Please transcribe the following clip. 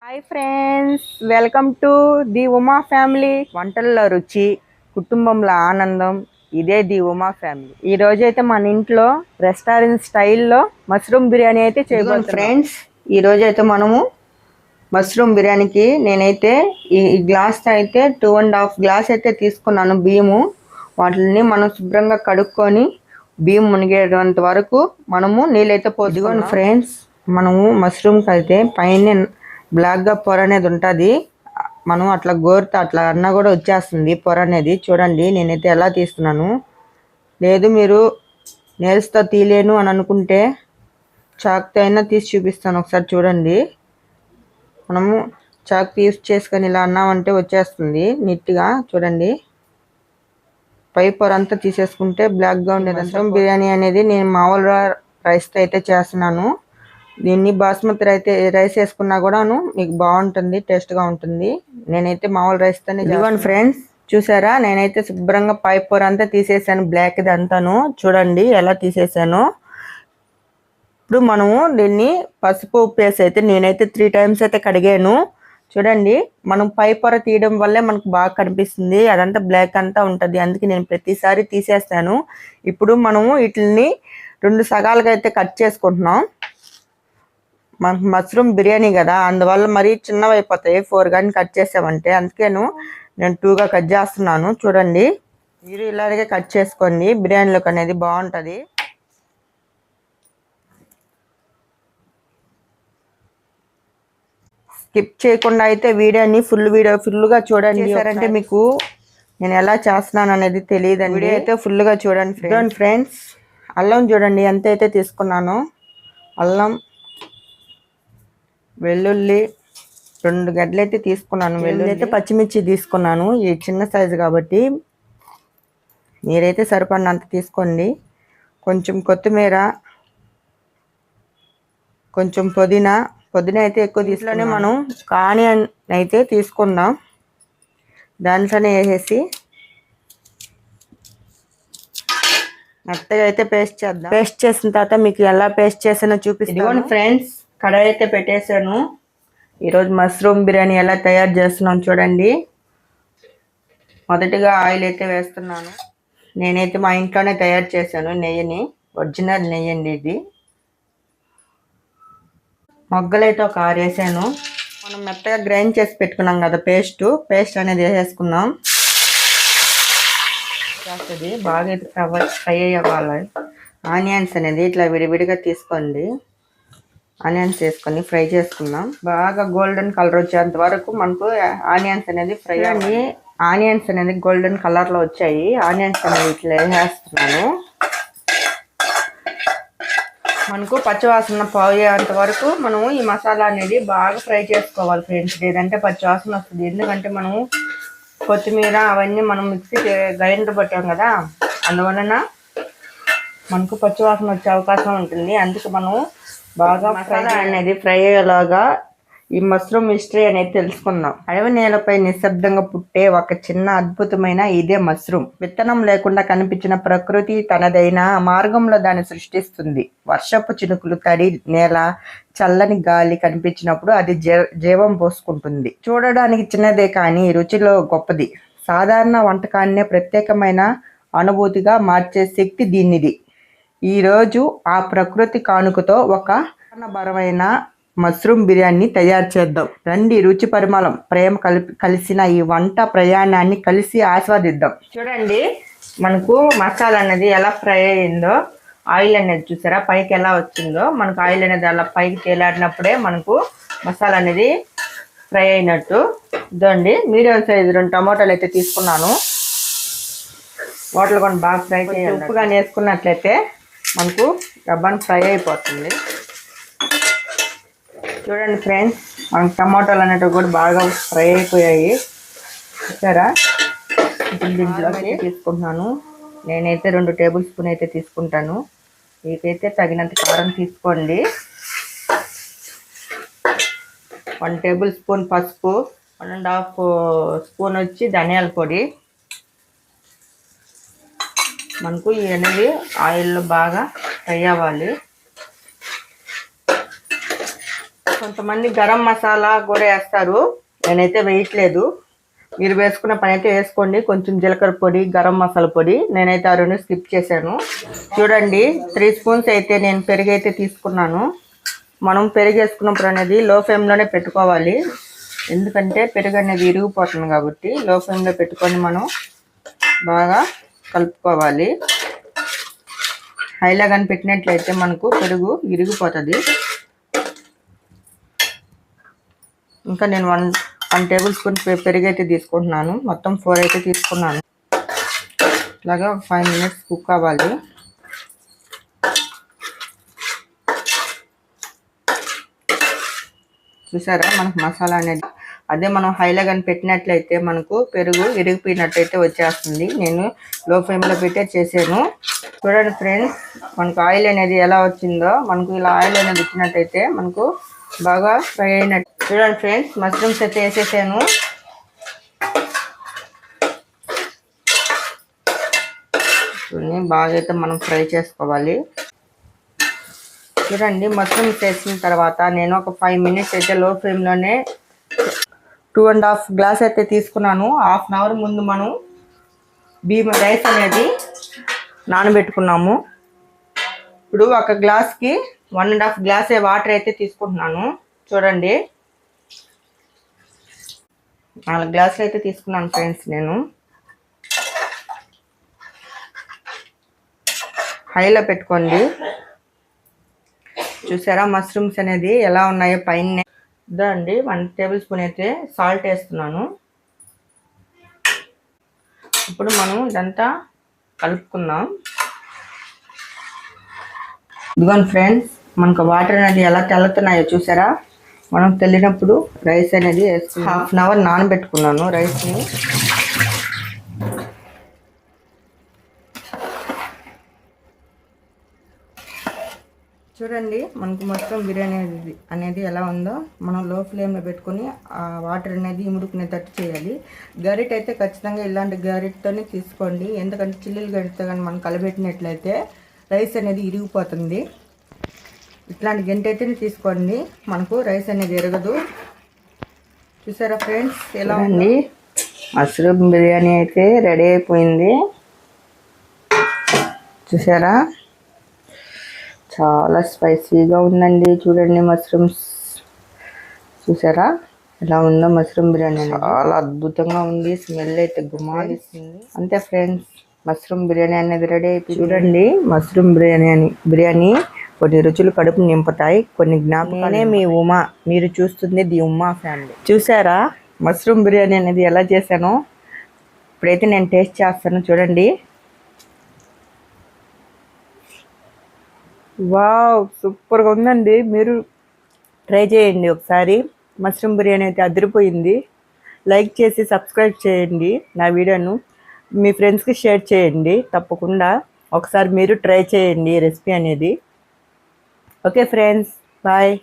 Hi friends, welcome to the Uma family. వంటల్లో రుచి, కుటుంబంలో ఆనందం, ఇదే ది ఉమా ఫ్యామిలీ. ఈ రోజు అయితే మన ఇంట్లో రెస్టారెంట్ స్టైల్లో మష్రూమ్ బిర్యానీ అయితే చేయబోతున్నాం ఫ్రెండ్స్. ఈ రోజు అయితే మనము మష్రూమ్ బిర్యానీకి నేనైతే ఈ గ్లాస్ అయితే 2.5 గ్లాస్ అయితే తీసుకున్నాను బియ్యము. వాటిని మనం శుభ్రంగా కడుక్కొని బియ్యం మునిగేంత వరకు మనము నీళ్ళైతే పోసుకోండి ఫ్రెండ్స్. మనము మష్రూమ్కి అయితే పైన బ్లాక్గా పొర అనేది ఉంటుంది. మనం అట్లా గోరుతో అట్లా అన్నా కూడా వచ్చేస్తుంది పొర అనేది. చూడండి నేనైతే ఎలా తీస్తున్నాను. లేదు మీరు నేల్స్తో తీయలేను అని అనుకుంటే చాక్తో అయినా తీసి చూపిస్తాను, ఒకసారి చూడండి. మనము చాక్ యూస్ చేసుకొని ఇలా అన్నామంటే వచ్చేస్తుంది నీట్గా. చూడండి పై పొర అంతా తీసేసుకుంటే బ్లాక్గా ఉండేది. మష్రూమ్ బిర్యానీ అనేది నేను మామూలుగా రైస్తో అయితే చేస్తున్నాను. దీన్ని బాస్మతి రైస్ వేసుకున్నా కూడాను మీకు బాగుంటుంది, టేస్ట్గా ఉంటుంది. నేనైతే మామూలు రైస్తోనే ఇవ్వండి ఫ్రెండ్స్. చూసారా నేనైతే శుభ్రంగా పై పొర అంతా తీసేసాను, బ్లాక్ది అంతాను. చూడండి ఎలా తీసేసాను. ఇప్పుడు మనము దీన్ని పసుపు ఉప్పు వేసి అయితే నేనైతే 3 times అయితే కడిగాను. చూడండి మనం పై పొర తీయడం వల్లే మనకు బాగా కనిపిస్తుంది, అదంతా బ్లాక్ అంతా ఉంటుంది. అందుకే నేను ప్రతిసారి తీసేస్తాను. ఇప్పుడు మనము వీటిని 2 సగాలుగా అయితే కట్ చేసుకుంటున్నాం. మనకు మష్రూమ్ బిర్యానీ కదా, అందువల్ల మరీ చిన్నవి అయిపోతాయి 4 కానీ కట్ చేసామంటే. అందుకేను నేను 2గా కట్ చేస్తున్నాను. చూడండి మీరు ఇలాగే కట్ చేసుకోండి, బిర్యానీలోకి అనేది బాగుంటుంది. స్కిప్ చేయకుండా అయితే వీడియోని ఫుల్గా చూడండి. అంటే మీకు నేను ఎలా చేస్తున్నాను అనేది తెలియదండి. వీడియో అయితే ఫుల్గా చూడండి ఫ్రెండ్స్. అల్లం చూడండి ఎంత అయితే తీసుకున్నాను. అల్లం, వెల్లుల్లి 2 గడ్డలు అయితే తీసుకున్నాను. వెల్లుల్లి అయితే పచ్చిమిర్చి తీసుకున్నాను. ఈ చిన్న సైజు కాబట్టి మీరైతే సరిపడినంత తీసుకోండి. కొంచెం కొత్తిమీర, కొంచెం పుదీనా అయితే ఎక్కువ తీసుకునే. మనం ఆనియన్ అయితే తీసుకుందాం, దాంట్లోనే వేసేసి మెత్తగా అయితే పేస్ట్ చేద్దాం. పేస్ట్ చేసిన తర్వాత మీకు ఎలా పేస్ట్ చేసానో చూపిస్తాను ఫ్రెండ్స్. కడాయి అయితే పెట్టేశాను. ఈరోజు మష్రూమ్ బిర్యానీ ఎలా తయారు చేస్తున్నాం చూడండి. మొదటిగా ఆయిల్ అయితే వేస్తున్నాను. నేనైతే మా ఇంట్లోనే తయారు చేశాను నెయ్యిని, ఒరిజినల్ నెయ్యి అండి ఇది. మొగ్గలైతే ఒక 6 వేసాను. మనం మెత్తగా గ్రైండ్ చేసి పెట్టుకున్నాం కదా పేస్ట్ అనేది వేసేసుకుందాం. చేస్తుంది బాగా ఫ్రై అవ్వాలి. ఆనియన్స్ అనేది ఇట్లా విడివిడిగా తీసుకోండి. ఆనియన్స్ వేసుకొని ఫ్రై చేసుకుందాం. బాగా గోల్డెన్ కలర్ వచ్చేంత వరకు మనకు ఆనియన్స్ అనేది ఫ్రై అయ్యి, ఆనియన్స్ అనేది గోల్డెన్ కలర్లో వచ్చాయి. ఆనియన్స్ అనేది ఇట్లా వేసేస్తున్నాను. మనకు పచ్చివాసన పోయేంత వరకు మనము ఈ మసాలా అనేది బాగా ఫ్రై చేసుకోవాలి ఫ్రెండ్స్. లేదంటే పచ్చివాసన వస్తుంది. ఎందుకంటే మనము కొత్తిమీర అవన్నీ మనం మిక్సీ గ్రైండర్ పట్టాం కదా, అందువలన మనకు పచ్చివాసన వచ్చే అవకాశం ఉంటుంది. అందుకే మనం బాగా మసాలా అనేది ఫ్రై అయ్యేలాగా ఈ మష్రూమ్ హిస్టరీ అనేది తెలుసుకుందాం. అడవి నేలపై నిశ్శబ్దంగా పుట్టే ఒక చిన్న అద్భుతమైన ఇదే మష్రూమ్. విత్తనం లేకుండా కనిపించిన ప్రకృతి తనదైన మార్గంలో దాన్ని సృష్టిస్తుంది. వర్షపు చినుకులు, తడి నేల, చల్లని గాలి కనిపించినప్పుడు అది జీవం పోసుకుంటుంది. చూడడానికి చిన్నదే కానీ రుచిలో గొప్పది. సాధారణ వంటకాన్నే ప్రత్యేకమైన అనుభూతిగా మార్చే శక్తి దీనిది. ఈరోజు ఆ ప్రకృతి కానుకతో ఒక బరమైన మష్రూమ్ బిర్యానీ తయారు చేద్దాం రండి. రుచి, పరిమళం, ప్రేమ కలిసిన ఈ వంట ప్రయాణాన్ని కలిసి ఆస్వాదిద్దాం. చూడండి మనకు మసాలా అనేది ఎలా ఫ్రై అయిందో, ఆయిల్ అనేది చూసారా పైకి ఎలా వచ్చిందో. మనకు ఆయిల్ అనేది అలా పైకి తేలాడినప్పుడే మనకు మసాలా అనేది ఫ్రై అయినట్టు. ఇదండి మీడియం సైజు 2 టమాటాలు అయితే తీసుకున్నాను. వాటర్ కొన్ని బాగా ఫ్రై చేయాలి. ఉప్పుగా వేసుకున్నట్లయితే మనకు రబ్బాన్ ఫ్రై అయిపోతుంది. చూడండి ఫ్రెండ్స్, మనకు టమాటాలు అనేటివి కూడా బాగా ఫ్రై అయిపోయాయి చూసారా. ఇప్పుడు దీంట్లోకి తీసుకుంటున్నాను. నేనైతే 2 టేబుల్ స్పూన్ అయితే తీసుకుంటాను. మీకైతే తగినంత కారం తీసుకోండి. 1 టేబుల్ స్పూన్ పసుపు, 1.5 స్పూన్ వచ్చి ధనియాల పొడి. మనకు ఇవి అనేది ఆయిల్లో బాగా ఫ్రై అవ్వాలి. కొంతమంది గరం మసాలా కూడా వేస్తారు, నేనైతే వేయట్లేదు. మీరు వేసుకున్న పని అయితే వేసుకోండి. కొంచెం జీలకర్ర పొడి, గరం మసాలా పొడి, నేనైతే ఆ రెండు స్కిప్ చేశాను. చూడండి 3 స్పూన్స్ అయితే నేను పెరుగు అయితే తీసుకున్నాను. మనం పెరుగు వేసుకున్నప్పుడు అనేది లో ఫ్లేమ్లోనే పెట్టుకోవాలి, ఎందుకంటే పెరుగు అనేది ఇరిగిపోతుంది కాబట్టి. లో ఫ్లేమ్లో పెట్టుకొని మనం బాగా కలుపుకోవాలి. హైలో కానీ పెట్టినట్లయితే మనకు పెరుగు ఇరిగిపోతుంది. ఇంకా నేను 1 టేబుల్ స్పూన్ పెరుగు అయితే తీసుకుంటున్నాను. మొత్తం 4 అయితే తీసుకున్నాను. ఇలాగా 5 మినిట్స్ కుక్ అవ్వాలి. చూసారా మనకు మసాలా అనేది, అదే మనం హైలో కానీ పెట్టినట్లయితే మనకు పెరుగు ఇరిగిపోయినట్టయితే వచ్చేస్తుంది. నేను లో ఫ్లేమ్లో పెట్టే చేసాను. చూడండి ఫ్రెండ్స్, మనకు ఆయిల్ అనేది ఎలా వచ్చిందో, మనకు ఇలా ఆయిల్ అనేది వచ్చినట్టయితే మనకు బాగా ఫ్రై అయినట్టు. చూడండి ఫ్రెండ్స్, మష్రూమ్స్ అయితే వేసేసాను. బాగా అయితే మనం ఫ్రై చేసుకోవాలి. చూడండి మష్రూమ్స్ వేసిన తర్వాత నేను ఒక 5 మినిట్స్ అయితే లో ఫ్లేమ్లోనే 2.5 గ్లాస్ అయితే తీసుకున్నాను. హాఫ్ అన్ అవర్ ముందు మనం బియ్యం రైస్ అనేది నానబెట్టుకున్నాము. ఇప్పుడు ఒక గ్లాస్కి 1.5 గ్లాస్ వాటర్ అయితే తీసుకుంటున్నాను. చూడండి 4 గ్లాసులు అయితే తీసుకున్నాను ఫ్రెండ్స్. నేను హైలో పెట్టుకోండి. చూసారా మష్రూమ్స్ అనేది ఎలా ఉన్నాయో పైన. ఇదా అండి 1 టేబుల్ స్పూన్ అయితే సాల్ట్ వేస్తున్నాను. ఇప్పుడు మనం ఇదంతా కలుపుకుందాం. ఇదిగోండి ఫ్రెండ్స్, మనకు వాటర్ అనేది ఎలా తెల్లుతున్నాయో చూసారా. మనం తెల్లినప్పుడు రైస్ అనేది వేసుకున్నాం. హాఫ్ అన్ అవర్ నానబెట్టుకున్నాను రైస్ని. చూడండి మనకు మష్రూమ్ బిర్యానీ అనేది ఎలా ఉందో. మనం లో ఫ్లేమ్లో పెట్టుకొని ఆ వాటర్ అనేది ఇముడుకునేటట్టు చేయాలి. గరిట అయితే ఖచ్చితంగా ఇలాంటి గరిటతోనే తీసుకోండి, ఎందుకంటే చిల్లులు గరిటతో కానీ మనం కలబెట్టినట్లయితే రైస్ అనేది ఇరిగిపోతుంది. ఇట్లాంటి గంట అయితేనే తీసుకోండి, మనకు రైస్ అనేది ఎరగదు. చూసారా ఫ్రెండ్స్ ఎలా ఉంది. మష్రూమ్ బిర్యానీ అయితే రెడీ అయిపోయింది. చూసారా చాలా స్పైసీగా ఉందండి. చూడండి మష్రూమ్స్ చూసారా ఎలా ఉందో. మష్రూమ్ బిర్యానీ చాలా అద్భుతంగా ఉంది. స్మెల్ అయితే గుమాలిస్తుంది. అంతే ఫ్రెండ్స్, మష్రూమ్ బిర్యానీ అనేది రెడీ అయిపోయింది. చూడండి మష్రూమ్ బిర్యానీ కొన్ని రుచులు కడుపు నింపుతాయి, కొన్ని జ్ఞాపకాలే. మీ ఉమా, మీరు చూస్తుంది ది ఉమా ఫ్యామిలీ. చూసారా మష్రూమ్ బిర్యానీ అనేది ఎలా చేశానో. ఇప్పుడైతే నేను టేస్ట్ చేస్తాను. చూడండి, వావ్ సూపర్గా ఉందండి. మీరు ట్రై చేయండి ఒకసారి. మష్రూమ్ బిర్యానీ అయితే అదిరిపోయింది. లైక్ చేసి సబ్స్క్రైబ్ చేయండి నా వీడియోను. మీ ఫ్రెండ్స్కి షేర్ చేయండి తప్పకుండా. ఒకసారి మీరు ట్రై చేయండి రెసిపీ అనేది. Okay friends, bye.